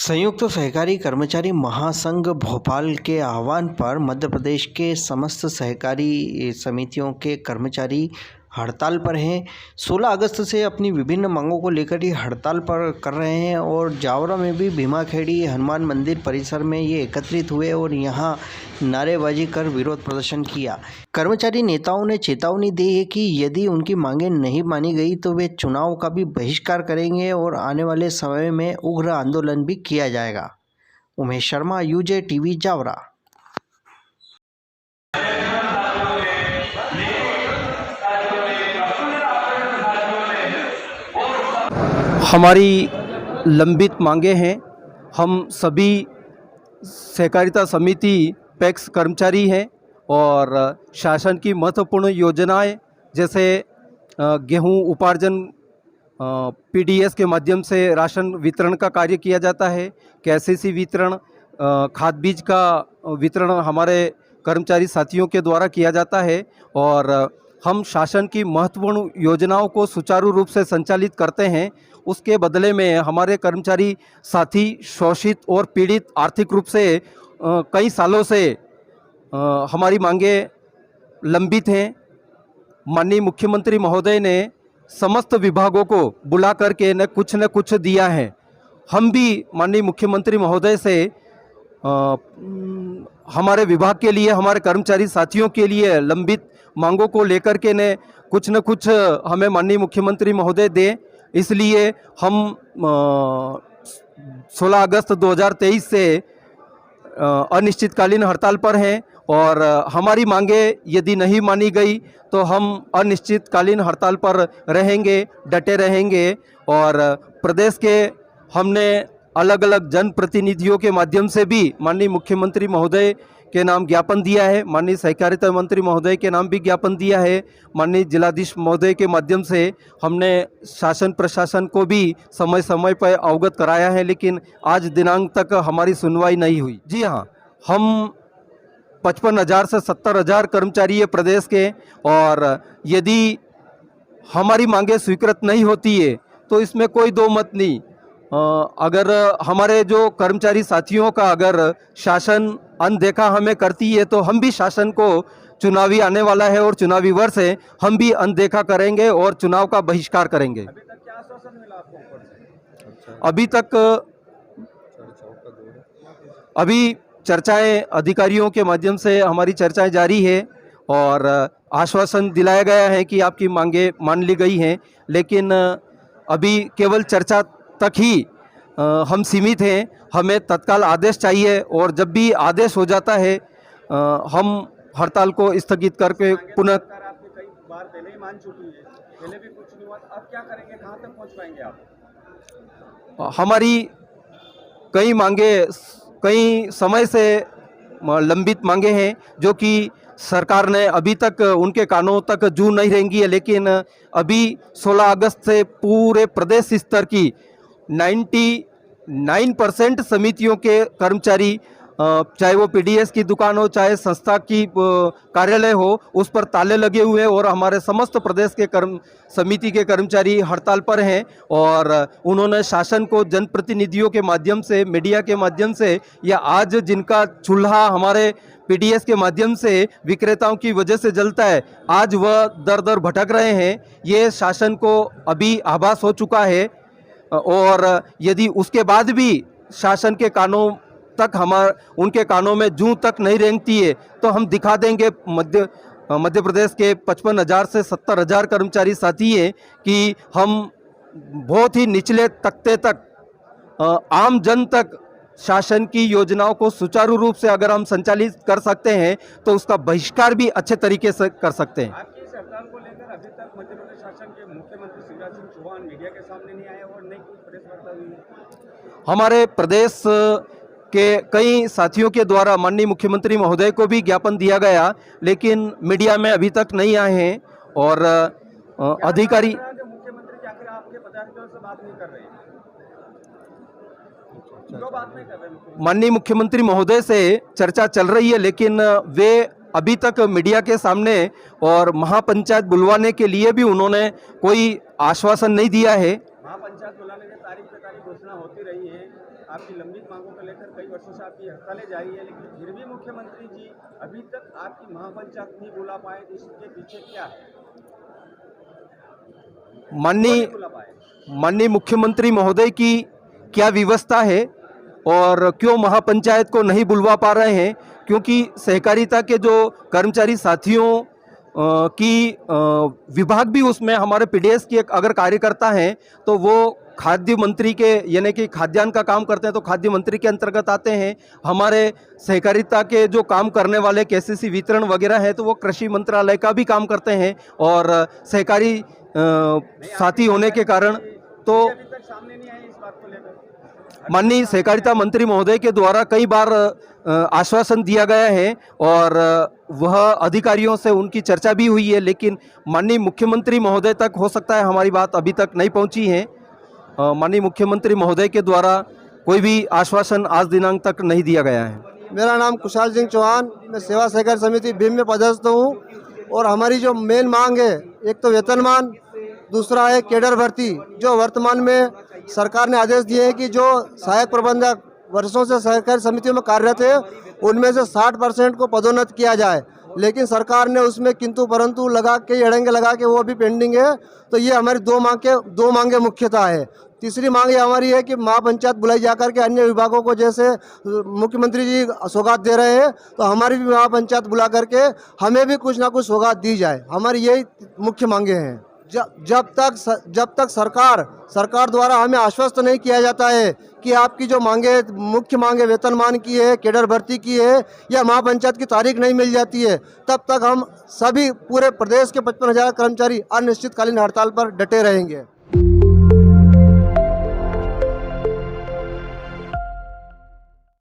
संयुक्त सहकारी कर्मचारी महासंघ भोपाल के आह्वान पर मध्य प्रदेश के समस्त सहकारी समितियों के कर्मचारी हड़ताल पर हैं। 16 अगस्त से अपनी विभिन्न मांगों को लेकर ये हड़ताल पर कर रहे हैं और जावरा में भी भीमाखेड़ी हनुमान मंदिर परिसर में ये एकत्रित हुए और यहाँ नारेबाजी कर विरोध प्रदर्शन किया। कर्मचारी नेताओं ने चेतावनी दी है कि यदि उनकी मांगें नहीं मानी गई तो वे चुनाव का भी बहिष्कार करेंगे और आने वाले समय में उग्र आंदोलन भी किया जाएगा। उमेश शर्मा, यूजे टीवी, जावरा। हमारी लंबित मांगे हैं। हम सभी सहकारिता समिति पैक्स कर्मचारी हैं और शासन की महत्वपूर्ण योजनाएं जैसे गेहूं उपार्जन पीडीएस के माध्यम से राशन वितरण का कार्य किया जाता है, केसीसी वितरण, खाद बीज का वितरण हमारे कर्मचारी साथियों के द्वारा किया जाता है और हम शासन की महत्वपूर्ण योजनाओं को सुचारू रूप से संचालित करते हैं। उसके बदले में हमारे कर्मचारी साथी शोषित और पीड़ित आर्थिक रूप से कई सालों से हमारी मांगे लंबित हैं। माननीय मुख्यमंत्री महोदय ने समस्त विभागों को बुला करके न कुछ दिया है। हम भी माननीय मुख्यमंत्री महोदय से हमारे विभाग के लिए, हमारे कर्मचारी साथियों के लिए लंबित मांगों को लेकर के न कुछ हमें माननीय मुख्यमंत्री महोदय दें। इसलिए हम 16 अगस्त 2023 से अनिश्चितकालीन हड़ताल पर हैं और हमारी मांगे यदि नहीं मानी गई तो हम अनिश्चितकालीन हड़ताल पर रहेंगे, डटे रहेंगे। और प्रदेश के हमने अलग अलग जनप्रतिनिधियों के माध्यम से भी माननीय मुख्यमंत्री महोदय के नाम ज्ञापन दिया है, माननीय सहकारिता मंत्री महोदय के नाम भी ज्ञापन दिया है, माननीय जिलाधीश महोदय के माध्यम से हमने शासन प्रशासन को भी समय समय पर अवगत कराया है, लेकिन आज दिनांक तक हमारी सुनवाई नहीं हुई। जी हाँ, हम 55,000 से 70,000 कर्मचारी है प्रदेश के और यदि हमारी मांगे स्वीकृत नहीं होती है तो इसमें कोई दो मत नहीं। अगर हमारे जो कर्मचारी साथियों का अगर शासन अनदेखा हमें करती है तो हम भी शासन को, चुनावी आने वाला है और चुनावी वर्ष है, हम भी अनदेखा करेंगे और चुनाव का बहिष्कार करेंगे। अभी तक क्या आश्वासन मिला आपको ऊपर से? अभी तक अभी चर्चाएं अधिकारियों के माध्यम से हमारी चर्चाएं जारी है और आश्वासन दिलाया गया है कि आपकी मांगे मान ली गई हैं, लेकिन अभी केवल चर्चा तक ही हम सीमित हैं। हमें तत्काल आदेश चाहिए और जब भी आदेश हो जाता है हम हड़ताल को स्थगित करके पुनः। आपने कई बार पहले ही मान चुकी है, पहले भी कुछ नहीं हुआ, अब क्या करेंगे, कहाँ तक पहुँच पाएंगे आप? हमारी कई मांगे कई समय से लंबित मांगे हैं जो कि सरकार ने अभी तक उनके कानों तक जू नहीं रेंगी है, लेकिन अभी 16 अगस्त से पूरे प्रदेश स्तर की 99% समितियों के कर्मचारी, चाहे वो पीडीएस की दुकान हो, चाहे संस्था की कार्यालय हो, उस पर ताले लगे हुए हैं और हमारे समस्त प्रदेश के समिति के कर्मचारी हड़ताल पर हैं और उन्होंने शासन को जनप्रतिनिधियों के माध्यम से, मीडिया के माध्यम से, या आज जिनका चूल्हा हमारे पीडीएस के माध्यम से विक्रेताओं की वजह से जलता है, आज वह दर दर भटक रहे हैं। ये शासन को अभी आभास हो चुका है और यदि उसके बाद भी शासन के कानों तक उनके कानों में जूं तक नहीं रेंगती है तो हम दिखा देंगे मध्य प्रदेश के 55,000 से 70,000 कर्मचारी साथी हैं कि हम बहुत ही निचले तख्ते तक, आम जन तक शासन की योजनाओं को सुचारू रूप से अगर हम संचालित कर सकते हैं तो उसका बहिष्कार भी अच्छे तरीके से कर सकते हैं। आपकी इस हड़ताल को लेकर अभी तक मध्य प्रदेश शासन के मुख्यमंत्री शिवराज सिंह चौहान मीडिया के सामने नहीं आए और नहीं कोई प्रेस वार्ता हुई है। हमारे प्रदेश के कई साथियों के द्वारा माननीय मुख्यमंत्री महोदय को भी ज्ञापन दिया गया, लेकिन मीडिया में अभी तक नहीं आए हैं और अधिकारी मुख्यमंत्री के आखिर आपके पदाधिकारियों से बात नहीं कर रहे हैं, क्यों बात नहीं कर रहे? माननीय मुख्यमंत्री महोदय से चर्चा चल रही है, लेकिन वे अभी तक मीडिया के सामने और महापंचायत बुलवाने के लिए भी उन्होंने कोई आश्वासन नहीं दिया है। महापंचायत बुलाने की तारीख पे तारीख घोषणा होती रही है, आपकी लंबित मांगों को लेकर कई वर्षों से आपकी हड़तालें जारी है, लेकिन फिर भी मुख्यमंत्री जी अभी तक आपकी महापंचायत नहीं बुला पाए, तो इसके पीछे क्या है? माननीय बुला पाए? माननीय मुख्यमंत्री महोदय की क्या व्यवस्था है और क्यों महापंचायत को नहीं बुलवा पा रहे हैं? क्योंकि सहकारिता के जो कर्मचारी साथियों की विभाग भी उसमें हमारे पीडीएस की अगर कार्यकर्ता हैं तो वो खाद्य मंत्री के यानी कि खाद्यान्न का काम करते हैं तो खाद्य मंत्री के अंतर्गत आते हैं। हमारे सहकारिता के जो काम करने वाले केसीसी वितरण वगैरह है तो वो कृषि मंत्रालय का भी काम करते हैं और सहकारी साथी होने के कारण तो अभी तक सामने नहीं आए इस बात को लेकर। माननीय सहकारिता मंत्री महोदय के द्वारा कई बार आश्वासन दिया गया है और वह अधिकारियों से उनकी चर्चा भी हुई है, लेकिन माननीय मुख्यमंत्री महोदय तक हो सकता है हमारी बात अभी तक नहीं पहुंची है। माननीय मुख्यमंत्री महोदय के द्वारा कोई भी आश्वासन आज दिनांक तक नहीं दिया गया है। मेरा नाम कुशाल सिंह चौहान, मैं सेवा सहकारी समिति भीम में पदस्थ हूँ और हमारी जो मेन मांग है, एक तो वेतनमान, दूसरा है केडर भर्ती। जो वर्तमान में सरकार ने आदेश दिए हैं कि जो सहायक प्रबंधक वर्षों से सहकारी समितियों में कार्यरत है उनमें से 60% को पदोन्नत किया जाए, लेकिन सरकार ने उसमें किंतु परंतु लगा के अड़ंगे लगा के वो अभी पेंडिंग है। तो ये हमारी दो मांगे मुख्यतः है। तीसरी मांग ये हमारी है कि महापंचायत बुलाई जाकर के अन्य विभागों को जैसे मुख्यमंत्री जी सौगात दे रहे हैं तो हमारी भी महापंचायत बुला करके हमें भी कुछ ना कुछ सौगात दी जाए। हमारी यही मुख्य मांगे हैं। जब तक सरकार द्वारा हमें आश्वस्त नहीं किया जाता है कि आपकी जो मांगे मुख्य मांगे वेतनमान की है, केडर भर्ती की है या महापंचायत की तारीख नहीं मिल जाती है, तब तक हम सभी पूरे प्रदेश के 55,000 कर्मचारी अनिश्चितकालीन हड़ताल पर डटे रहेंगे।